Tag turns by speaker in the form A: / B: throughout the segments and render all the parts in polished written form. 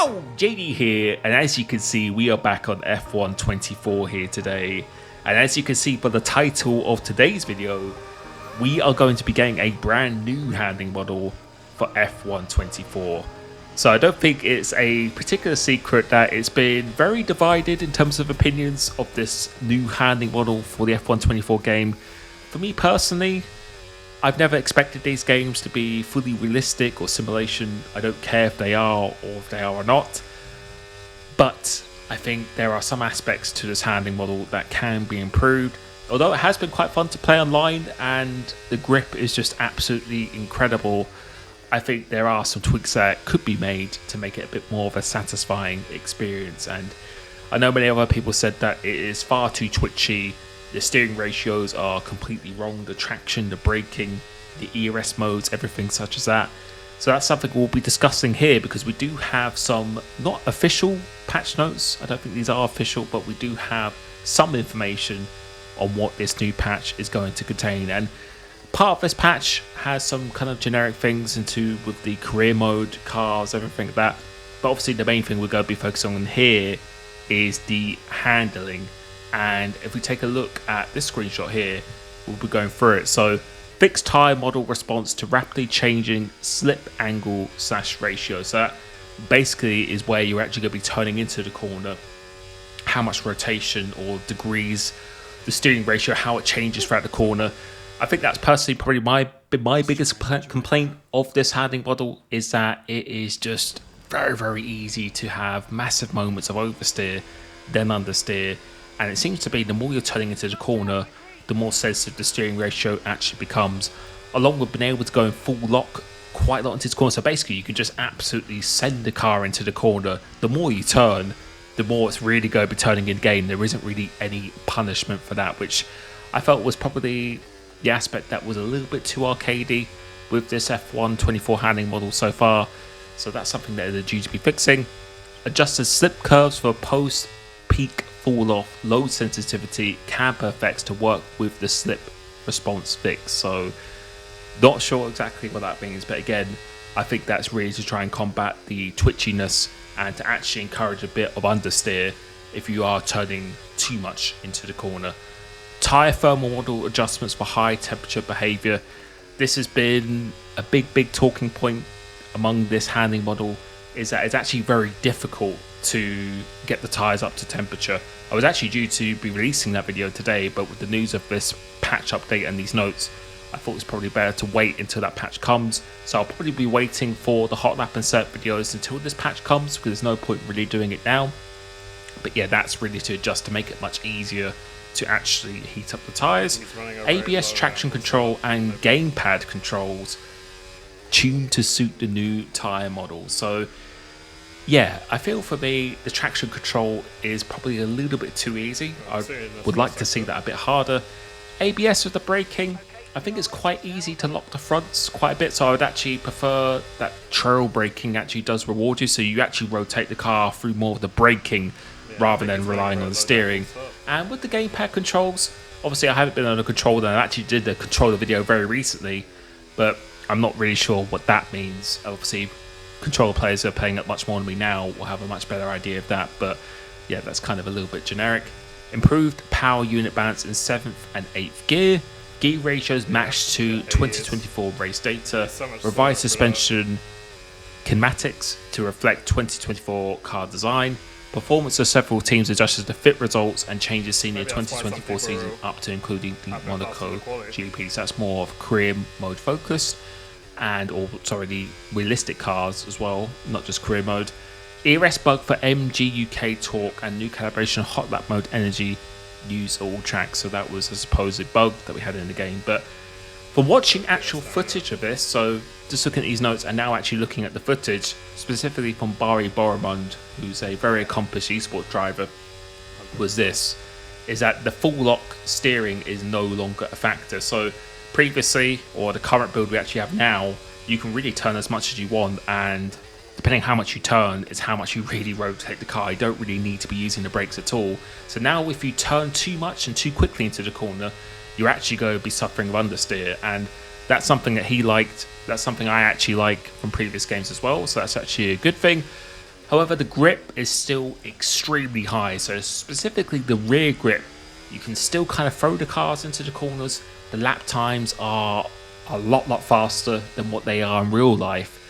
A: Yo, JD here, and as you can see, we are back on F1 24 here today. And as you can see by the title of today's video, we are going to be getting a brand new handling model for F1 24. So I don't think it's a particular secret that it's been very divided in terms of opinions of this new handling model for the F1 24 game. For me personally, I've never expected these games to be fully realistic or simulation. I don't care if they are or if they are or not. But I think there are some aspects to this handling model that can be improved. Although it has been quite fun to play online and the grip is just absolutely incredible, I think there are some tweaks that could be made to make it a bit more of a satisfying experience. And I know many other people said that it is far too twitchy. The steering ratios are completely wrong, the traction, the braking, the ERS modes, everything such as that. So that's something we'll be discussing here because we do have some not official patch notes. I don't think these are official, but we do have some information on what this new patch is going to contain. And part of this patch has some kind of generic things into with the career mode, cars, everything like that. But obviously the main thing we're going to be focusing on here is the handling. And if we take a look at this screenshot here, we'll be going through it. So fixed tire model response to rapidly changing slip angle / ratio. So that basically is where you're actually going to be turning into the corner, how much rotation or degrees, the steering ratio, how it changes throughout the corner. I think that's personally probably my biggest complaint of this handling model is that it is just very, very easy to have massive moments of oversteer, then understeer. And it seems to be the more you're turning into the corner, the more sensitive the steering ratio actually becomes, along with being able to go in full lock quite a lot into the corner. So basically you can just absolutely send the car into the corner. The more you turn, the more it's really going to be turning in game. There isn't really any punishment for that, which I felt was probably the aspect that was a little bit too arcadey with this F1 24 handling model so far. So that's something that they're due to be fixing. Adjusted slip curves for post-peak fall off, load sensitivity, camber effects to work with the slip response fix. So not sure exactly what that means, but again, I think that's really to try and combat the twitchiness and to actually encourage a bit of understeer if you are turning too much into the corner. Tire thermal model adjustments for high temperature behavior. This has been a big talking point among this handling model, is that it's actually very difficult to get the tires up to temperature. I was actually due to be releasing that video today, but with the news of this patch update and these notes, I thought it was probably better to wait until that patch comes. So I'll probably be waiting for the hot lap insert videos until this patch comes, because there's no point really doing it now. But yeah, that's really to adjust to make it much easier to actually heat up the tires. ABS traction control and gamepad controls tuned to suit the new tire model. So yeah, I feel for me the traction control is probably a little bit too easy. I would like to see that a bit harder. ABS with the braking, I think it's quite easy to lock the fronts quite a bit, so I would actually prefer that trail braking actually does reward you, so you actually rotate the car through more of the braking rather than relying on the steering. And with the gamepad controls, obviously I haven't been on a controller, I actually did the controller video very recently, but I'm not really sure what that means. Obviously controller players who are playing it much more than me now will have a much better idea of that, but yeah, that's kind of a little bit generic. Improved power unit balance in 7th and 8th gear. Gear ratios matched to 2024 race data. Revised suspension kinematics to reflect 2024 car design. Performance of several teams adjusted to fit results and changes seen in the 2024 season up to including the Monaco GP. So that's more of career mode focused, and the realistic cars as well, not just career mode. ERS bug for MG UK torque and new calibration hot lap mode energy use all tracks. So that was a supposed bug that we had in the game. But from watching actual footage of this, so just looking at these notes and now actually looking at the footage, specifically from Barry Boromund, who's a very accomplished esports driver, is that the full lock steering is no longer a factor. So previously, or the current build we actually have now, you can really turn as much as you want, and depending on how much you turn is how much you really rotate the car. You don't really need to be using the brakes at all. So now if you turn too much and too quickly into the corner, you're actually going to be suffering with understeer, and that's something that he liked. That's something I actually like from previous games as well, so that's actually a good thing. However, the grip is still extremely high, so specifically the rear grip, you can still kind of throw the cars into the corners. The lap times are a lot faster than what they are in real life.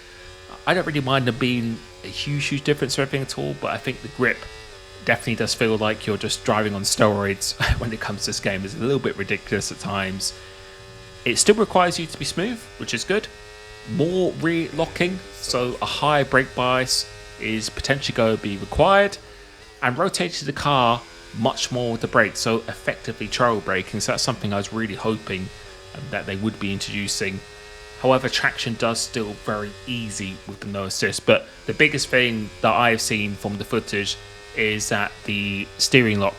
A: I don't really mind them being a huge difference or anything at all, but I think the grip definitely does feel like you're just driving on steroids when it comes to this game. It's a little bit ridiculous at times. It still requires you to be smooth, which is good. More rear locking, so a higher brake bias is potentially going to be required, and rotating the car much more with the brake, so effectively trail braking. So that's something I was really hoping that they would be introducing. However, traction does still very easy with the no assist, but the biggest thing that I've seen from the footage is that the steering lock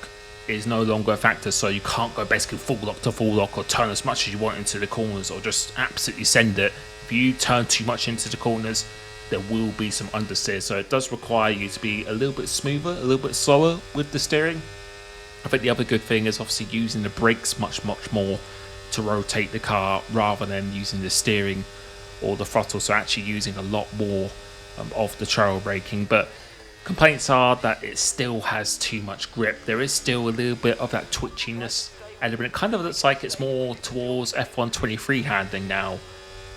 A: is no longer a factor, so you can't go basically full lock to full lock or turn as much as you want into the corners or just absolutely send it. If you turn too much into the corners, there will be some understeer, so it does require you to be a little bit smoother, a little bit slower with the steering. I think the other good thing is obviously using the brakes much more to rotate the car rather than using the steering or the throttle, so actually using a lot more of the trail braking. But complaints are that it still has too much grip. There is still a little bit of that twitchiness element. It kind of looks like it's more towards F1 23 handling now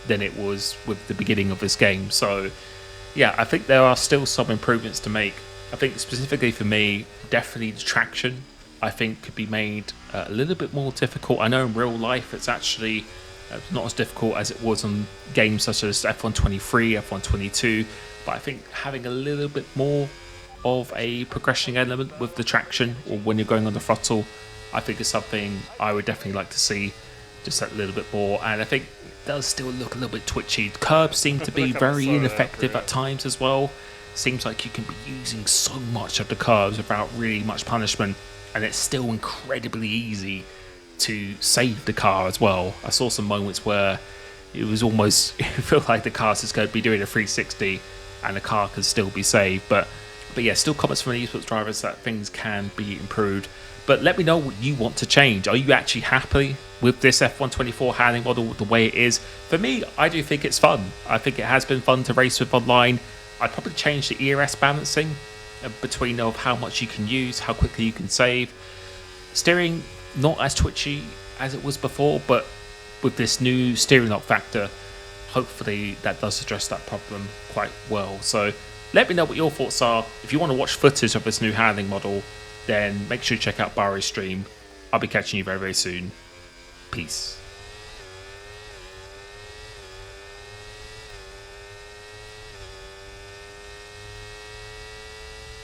A: than it was with the beginning of this game. So yeah, I think there are still some improvements to make. I think specifically for me, definitely the traction I think could be made a little bit more difficult. I know in real life it's actually not as difficult as it was on games such as F1 23, F1 22, but I think having a little bit more of a progression element with the traction or when you're going on the throttle, I think is something I would definitely like to see just a little bit more. And I think it does still look a little bit twitchy. Curbs seem to be very ineffective at times as well. Seems like you can be using so much of the curves without really much punishment, and it's still incredibly easy to save the car as well. I saw some moments where it was almost, it felt like the car's just going to be doing a 360 and the car can still be saved. But yeah, still comments from the esports drivers that things can be improved. But let me know what you want to change. Are you actually happy with this F124 handling model the way it is? For me, I do think it's fun. I think it has been fun to race with online. I'd probably change the ERS balancing between of how much you can use, how quickly you can save. Steering, not as twitchy as it was before, but with this new steering lock factor, hopefully that does address that problem quite well. So let me know what your thoughts are. If you want to watch footage of this new handling model, then make sure you check out Barry's stream. I'll be catching you very soon. Peace.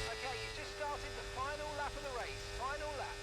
B: Okay, you just started the final lap of the race. Final lap.